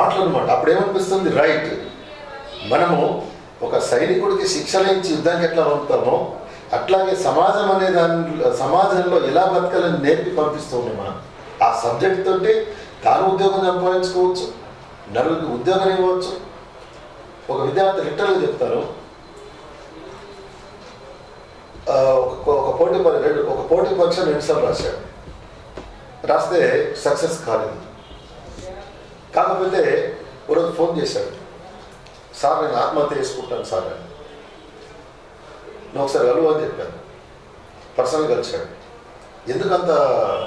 మాటలు అనమాట. అప్పుడేమనిపిస్తుంది, రైట్, మనము ఒక సైనికుడికి శిక్షణ ఇచ్చి యుద్ధానికి ఎట్లా పంపుతామో అట్లాగే సమాజం అనే సమాజంలో ఎలా బతకాలని నేర్పి పంపిస్తూ ఉన్నాం మనం. ఆ సబ్జెక్ట్ తోటి తాను ఉద్యోగం సంపాదించుకోవచ్చు, నలుగురికి ఉద్యోగం ఇవ్వచ్చు. ఒక విద్యార్థి లిటరల్గా చెప్తాను, ఒక పోటీ పరీక్ష 2 సార్లు రాశాడు. రాస్తే సక్సెస్ కాలేదు. కాకపోతే ఒకరోజు ఫోన్ చేశాడు, సార్ నేను ఆత్మహత్య చేసుకుంటాను సార్ అని. నేను ఒకసారి కలువు అని చెప్పాను. పర్సనల్ కలిసాడు. ఎందుకంత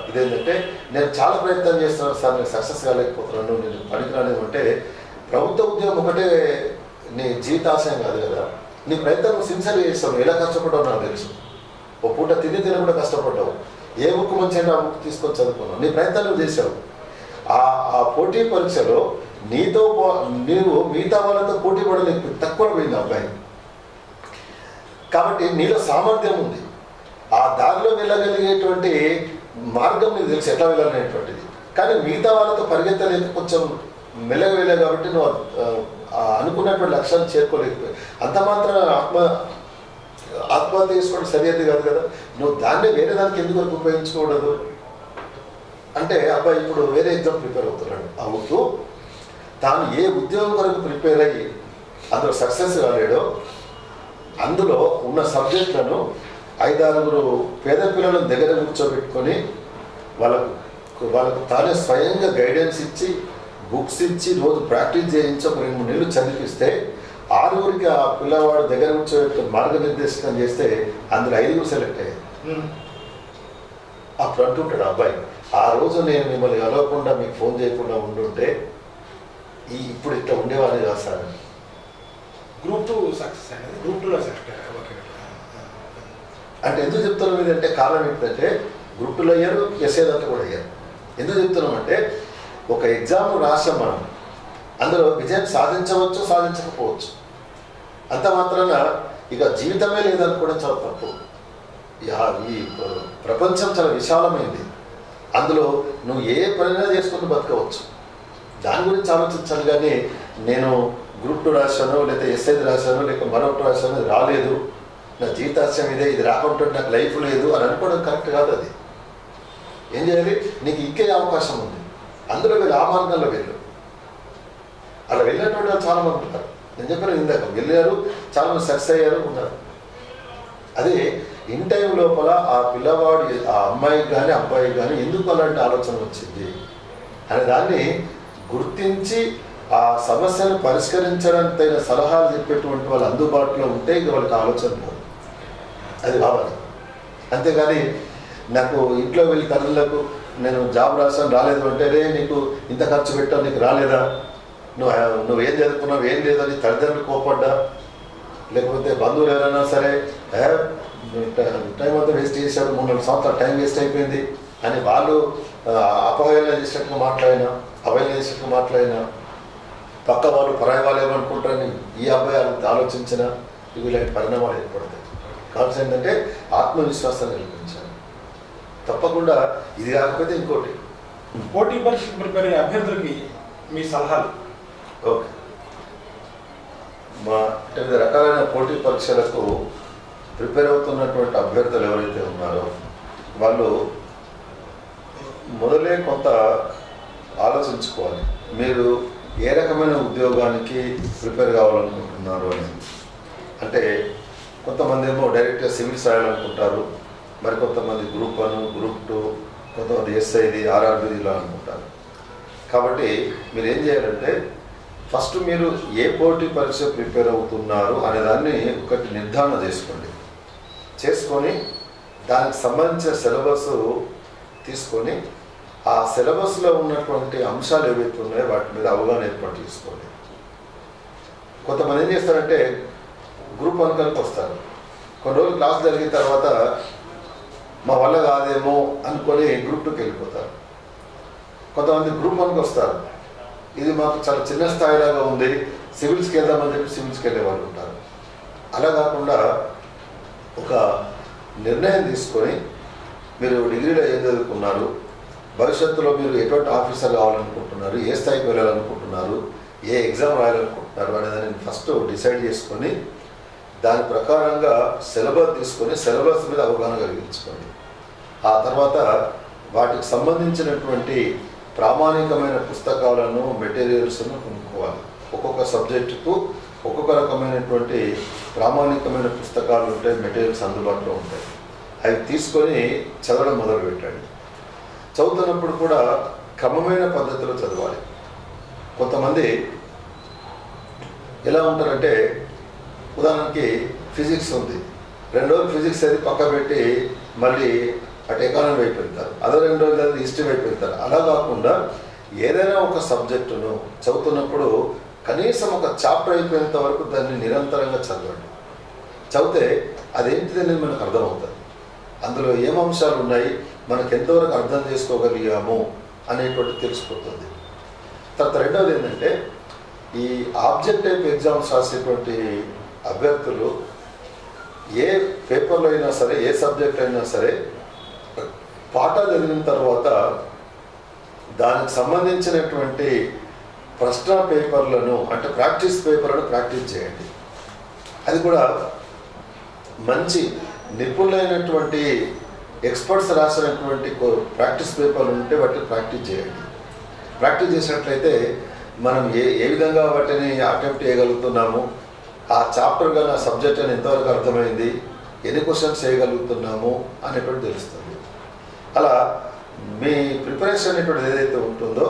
ఇదేంటంటే, నేను చాలా ప్రయత్నం చేస్తున్నాను సార్, నేను సక్సెస్ కాలేకపోతున్నాను, నేను పనికి రాలేదు అంటే, ప్రభుత్వ ఉద్యోగం ఒకటే నీ జీవితాశయం కాదు కదా, నీ ప్రయత్నం సిన్సియర్గా చేస్తావు. ఎలా కష్టపడ్డావు నాకు తెలుసు. ఓ పూట తిని కూడా కష్టపడ్డావు. ఏ బుక్ మంచి అయినా ఆ బుక్ తీసుకొని చదువుకున్నావు. నీ ప్రయత్నం చేసావు. ఆ పోటీ పరీక్షలో నీవు మిగతా వాళ్ళతో పోటీ పడలేక తక్కువ పోయింది అబ్బాయి. కాబట్టి నీలో సామర్థ్యం ఉంది. ఆ దారిలో వెళ్ళగలిగేటువంటి మార్గం నీకు తెలుసు ఎట్లా వెళ్ళాలనేటువంటిది. కానీ మిగతా వాళ్ళతో పరిగెత్తలేక కొంచెం మెల్లగా వెళ్ళావు కాబట్టి నువ్వు అనుకున్నటువంటి లక్ష్యాన్ని చేరుకోలేకపోయావు. అంత మాత్రం ఆత్మహత్య చేసుకోవడం సరిహద్దు కాదు కదా. నువ్వు దాన్ని వేరే దానికి ఎందుకు వరకు ఉపయోగించుకోకూడదు అంటే, అబ్బాయి ఇప్పుడు వేరే ఎగ్జామ్ ప్రిపేర్ అవుతున్నాడు. అవుతూ తాను ఏ ఉద్యోగం వరకు ప్రిపేర్ అయ్యి అందులో సక్సెస్ కాలేడో అందులో ఉన్న సబ్జెక్టులను 5-6 పేద పిల్లలను దగ్గర కూర్చోబెట్టుకొని వాళ్ళకు తానే స్వయంగా గైడెన్స్ ఇచ్చి బుక్స్ ఇచ్చి రోజు ప్రాక్టీస్ చేయించి ఒక 2-3 నెలలు చదివిస్తే 6గురికి ఆ పిల్లవాడు దగ్గర కూర్చోబెట్టుకొని మార్గనిర్దేశకం చేస్తే అందులో 5 సెలెక్ట్ అయ్యారు. అప్పుడు అంటుంటాడు అబ్బాయి, ఆ రోజు నేను మిమ్మల్ని కలవకుండా మీకు ఫోన్ చేయకుండా ఉండుంటే ఇప్పుడు ఇట్లా ఉండేవాడిని కాదు సార్. గ్రూప్ 2 సక్సెస్ అనేది గ్రూప్ 2లో సక్సెస్. అంటే ఎందుకు చెప్తున్నాం ఇదంటే, కారణం ఏంటంటే గ్రూప్ 2లో అయ్యారు, ఎస్ఏ దాంట్లో కూడా అయ్యారు. ఎందుకు చెప్తున్నామంటే, ఒక ఎగ్జామ్ రాసాం మనం, అందులో విజయం సాధించవచ్చు, సాధించకపోవచ్చు. అంత మాత్రాన ఇక జీవితమే లేదనుకోవడం చాలా తప్పు. ఈ ప్రపంచం చాలా విశాలమైంది. అందులో నువ్వు ఏ పనైనా చేసుకుని బతకవచ్చు. దాని గురించి ఆలోచించాలి. కానీ నేను గ్రూప్ 2 రాశాను, లేకపోతే ఎస్ఐది రాశాను, లేక మరొకటి రాశాను, అది రాలేదు, నా జీవితాశయం ఇదే, ఇది రాకుంటే నాకు లైఫ్ లేదు అని అనుకోవడం కరెక్ట్ కాదు. అది ఏం చేయాలి, నీకు ఇంకే అవకాశం ఉంది, అందులో వెళ్ళి ఆ మార్గంలో వెళ్ళు. అలా వెళ్ళినటువంటి వాళ్ళు చాలామంది ఉంటారు. నేను చెప్పిన ఇందాక వెళ్ళారు, చాలామంది సక్సెస్ అయ్యారు ఉన్నారు. అదే ఇన్ టైం లోపల ఆ పిల్లవాడు, ఆ అమ్మాయికి కానీ అబ్బాయికి కానీ ఎందుకు అలాంటి ఆలోచన వచ్చింది అనే దాన్ని గుర్తించి ఆ సమస్యను పరిష్కరించడానికి తగిన సలహాలు చెప్పేటువంటి వాళ్ళు అందుబాటులో ఉంటే ఇక వాళ్ళకి ఆలోచన పోదు. అది కావాలి. అంతేగాని నాకు ఇంట్లో వెళ్ళి తల్లులకు నేను జాబ్ రాసాను రాలేదు అంటే, రే నీకు ఇంత ఖర్చు పెట్టావు నీకు రాలేదా, నువ్వేం చదువుకున్నావు ఏం లేదని తల్లిదండ్రులు కోపడ్డా, లేకపోతే బంధువులు ఎవరైనా సరే టైం అంతా వేస్ట్ చేశాడు, 3-4 సంవత్సరాలు టైం వేస్ట్ అయిపోయింది అని వాళ్ళు అవహేళన చేసినట్టుగా మాట్లాడినా పక్క వాళ్ళు పరాయి వాళ్ళు ఏమనుకుంటారని ఈ అబ్బాయి ఆలోచించిన ఇలాంటి పరిణామాలు ఏర్పడతాయి. కావాల్సి ఏంటంటే ఆత్మవిశ్వాసాన్ని కల్పించాలి. తప్పకుండా ఇది కాకపోతే ఇంకోటి, పోటీ పరీక్షకు ప్రిపేర్ అయ్యే అభ్యర్థులకి మీ సలహాలు. ఓకే, వివిధ రకాలైన పోటీ పరీక్షలకు ప్రిపేర్ అవుతున్నటువంటి అభ్యర్థులు ఎవరైతే ఉన్నారో వాళ్ళు మొదలే కొంత ఆలోచించుకోవాలి. మీరు ఏ రకమైన ఉద్యోగానికి ప్రిపేర్ కావాలనుకుంటున్నారు అని. అంటే కొంతమంది ఏమో డైరెక్ట్గా సివిల్స్ రాయాలనుకుంటారు, మరికొంతమంది గ్రూప్ 1, గ్రూప్ 2, కొంతమంది ఎస్ఐది, ఆర్ఆర్బీలో అనుకుంటారు. కాబట్టి మీరు ఏం చేయాలంటే, ఫస్ట్ మీరు ఏ పోటీ పరీక్ష ప్రిపేర్ అవుతున్నారు అనే దాన్ని ఒకటి నిర్ధారణ చేసుకొని దానికి సంబంధించిన సిలబస్ తీసుకొని ఆ సిలబస్లో ఉన్నటువంటి అంశాలు ఏవైతే ఉన్నాయో వాటి మీద అవగాహన ఏర్పాటు చేసుకోండి. కొంతమంది ఏం చేస్తారంటే గ్రూప్ 1 కలిపి వస్తారు, కొన్ని రోజులు క్లాస్ జరిగిన తర్వాత మా వల్ల కాదేమో అనుకొని గ్రూప్ 2కి వెళ్ళిపోతారు. కొంతమంది గ్రూప్ 1కి వస్తారు, ఇది మాకు చాలా చిన్న స్థాయిలాగా ఉంది, సివిల్స్కి వెళ్దామని చెప్పి సివిల్స్కి వెళ్ళే వాళ్ళు ఉంటారు. అలా కాకుండా ఒక నిర్ణయం తీసుకొని మీరు డిగ్రీలో ఏం చదువుకున్నారు, భవిష్యత్తులో మీరు ఎటువంటి ఆఫీసర్ కావాలనుకుంటున్నారు, ఏ స్థాయికి వెళ్ళాలనుకుంటున్నారు, ఏ ఎగ్జామ్ రాయాలనుకుంటున్నారు అనేదాన్ని ఫస్ట్ డిసైడ్ చేసుకొని దాని ప్రకారంగా సిలబస్ తీసుకొని సిలబస్ మీద అవగాహన కలిగించుకోండి. ఆ తర్వాత వాటికి సంబంధించినటువంటి ప్రామాణికమైన పుస్తకాలను మెటీరియల్స్ను కొనుక్కోవాలి. ఒక్కొక్క సబ్జెక్టుకు ఒక్కొక్క రకమైనటువంటి ప్రామాణికమైన పుస్తకాలు ఉంటాయి, మెటీరియల్స్ అందుబాటులో ఉంటాయి. అవి తీసుకొని చదవడం మొదలుపెట్టండి. చదువుతున్నప్పుడు కూడా క్రమమైన పద్ధతిలో చదవాలి. కొంతమంది ఎలా ఉంటారంటే, ఉదాహరణకి ఫిజిక్స్ ఉంది, 2 రోజులు ఫిజిక్స్ అది పక్క పెట్టి మళ్ళీ అటు ఎకానమీ వైపు వెళ్తారు, అదో 2 రోజులు అది హిస్టరీ వైపు వెళ్తారు. అలా కాకుండా ఏదైనా ఒక సబ్జెక్టును చదువుతున్నప్పుడు కనీసం ఒక చాప్టర్ అయిపోయేంత వరకు దాన్ని నిరంతరంగా చదవండి. చదివితే అదేంటిదని మనకు అర్థమవుతుంది. అందులో ఏం అంశాలు ఉన్నాయి, మనకు ఎంతవరకు అర్థం చేసుకోగలిగాము అనేటువంటి తెలిసిపోతుంది. తర్వాత రెండవది ఏంటంటే, ఈ ఆబ్జెక్ట్ టైప్ ఎగ్జామ్స్ రాసేటువంటి అభ్యర్థులు ఏ పేపర్లో అయినా సరే, ఏ సబ్జెక్ట్ అయినా సరే, పాఠాలు చదివిన తర్వాత దానికి సంబంధించినటువంటి ప్రశ్న పేపర్లను అంటే ప్రాక్టీస్ పేపర్లను ప్రాక్టీస్ చేయండి. అది కూడా మంచి నిపుణులైనటువంటి ఎక్స్పర్ట్స్ రాసినటువంటి ప్రాక్టీస్ పేపర్లు ఉంటే వాటిని ప్రాక్టీస్ చేయండి. ప్రాక్టీస్ చేసినట్లయితే మనం ఏ విధంగా వాటిని అటెంప్ట్ చేయగలుగుతున్నాము, ఆ చాప్టర్ కానీ ఆ సబ్జెక్ట్ అని ఎంతవరకు అర్థమైంది, ఎన్ని క్వశ్చన్స్ చేయగలుగుతున్నాము అనేటువంటి తెలుస్తుంది. అలా మీ ప్రిపరేషన్ అనేటువంటిది ఏదైతే ఉంటుందో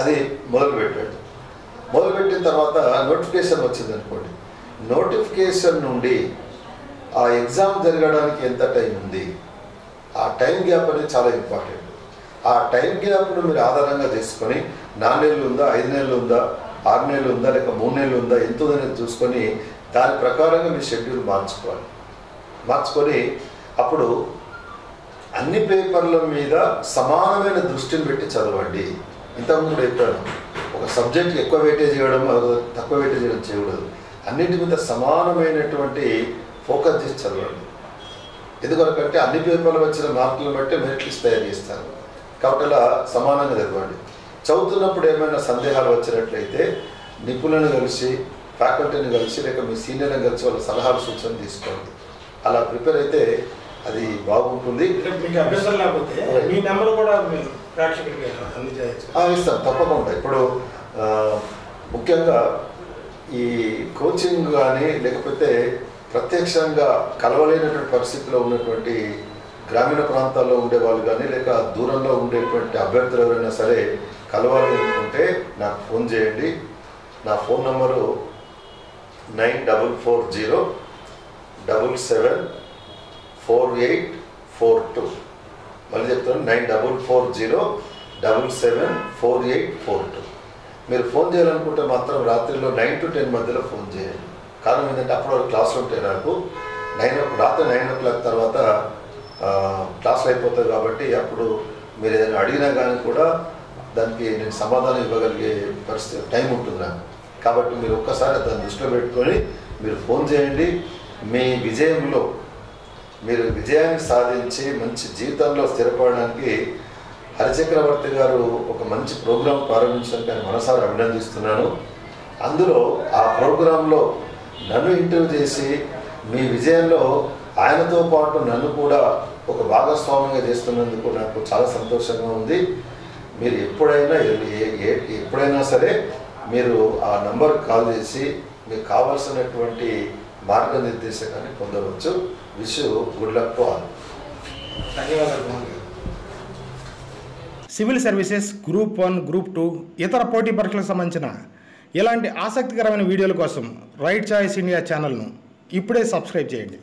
అది మొదలుపెట్టండి. మొదలుపెట్టిన తర్వాత నోటిఫికేషన్ వచ్చిందనుకోండి, నోటిఫికేషన్ నుండి ఆ ఎగ్జామ్ జరగడానికి ఎంత టైం ఉంది, ఆ టైం గ్యాప్ అనేది చాలా ఇంపార్టెంట్. ఆ టైం గ్యాప్ను మీరు ఆధారంగా చేసుకొని 4 నెలలు ఉందా, 5 నెలలు ఉందా, 6 నెలలు ఉందా, లేక 3 నెలలు ఉందా, ఎంత ఉందని చూసుకొని దాని ప్రకారంగా మీ షెడ్యూల్ మార్చుకోవాలి. మార్చుకొని అప్పుడు అన్ని పేపర్ల మీద సమానమైన దృష్టిని పెట్టి చదవండి. ఇంతకుముందు కూడా చెప్పాను, ఒక సబ్జెక్ట్కి ఎక్కువ వెయిటేజ్ ఇవ్వడం, తక్కువ వెయిటేజ్ ఇవ్వడం చేయకూడదు. అన్నింటి మీద సమానమైనటువంటి ఫోకస్ చేసి చదవండి. ఎందుకంటే అన్ని పేపర్లు వచ్చిన మార్కులను బట్టి మెరిట్ లిస్ట్ తయారు చేస్తారు. కాబట్టి అలా సమానంగా చదవండి. చదువుతున్నప్పుడు ఏమైనా సందేహాలు వచ్చినట్లయితే నిపుణులను కలిసి, ఫ్యాకల్టీని కలిసి, లేక మీ సీనియర్ని కలిసి వాళ్ళ సలహాలు సూచనలు తీసుకోండి. అలా ప్రిపేర్ అయితే అది బాగుంటుంది. మీకు అభ్యర్థులు లేకపోతే మీ నెంబర్ కూడా మీరు ప్రేక్షకులకి ఇస్తాం తప్పకుండా. ఇప్పుడు ముఖ్యంగా ఈ కోచింగ్ కానీ లేకపోతే ప్రత్యక్షంగా కలవలేనటువంటి పరిస్థితిలో ఉన్నటువంటి గ్రామీణ ప్రాంతాల్లో ఉండేవాళ్ళు కానీ లేక దూరంలో ఉండేటువంటి అభ్యర్థులు ఎవరైనా సరే కలవాలి అనుకుంటే నాకు ఫోన్ చేయండి. నా ఫోన్ నంబరు 9440774842. మళ్ళీ చెప్తాను, 9440774842. మీరు ఫోన్ చేయాలనుకుంటే మాత్రం రాత్రిలో 9 to 10 మధ్యలో ఫోన్ చేయండి. కారణం ఏంటంటే అప్పుడు క్లాసులు ఉంటాయి. నాకు రాత్రి 9 o'clock తర్వాత క్లాసులు అయిపోతాయి. కాబట్టి అప్పుడు మీరు ఏదైనా అడిగినా కానీ కూడా దానికి నేను సమాధానం ఇవ్వగలిగే పరిస్థితి టైం ఉంటుంది నాకు. కాబట్టి మీరు ఒక్కసారి దాన్ని దృష్టిలో పెట్టుకొని మీరు ఫోన్ చేయండి. మీ విజయంలో మీరు విజయాన్ని సాధించి మంచి జీవితంలో స్థిరపడడానికి హరిచక్రవర్తి గారు ఒక మంచి ప్రోగ్రాం ప్రారంభించడానికి ఆయన మనసారా అభినందిస్తున్నాను. అందులో ఆ ప్రోగ్రాంలో నన్ను ఇంటర్వ్యూ చేసి మీ విజయంలో ఆయనతో పాటు నన్ను కూడా ఒక భాగస్వామిగా చేస్తున్నందుకు నాకు చాలా సంతోషంగా ఉంది. మీరు ఎప్పుడైనా సరే మీరు ఆ నంబర్కి కాల్ చేసి మీకు కావాల్సినటువంటి మార్గనిర్దేశకాన్ని పొందవచ్చు. Wish you good luck to all. ధన్యవాదాలు. సివిల్ సర్వీసెస్ గ్రూప్ 1, గ్రూప్ 2 ఇతర పోటీ పరీక్షలకు సంబంధించిన ఇలాంటి ఆసక్తికరమైన వీడియోల కోసం రైట్ చాయిస్ ఇండియా ఛానల్ను ఇప్పుడే సబ్స్క్రైబ్ చేయండి.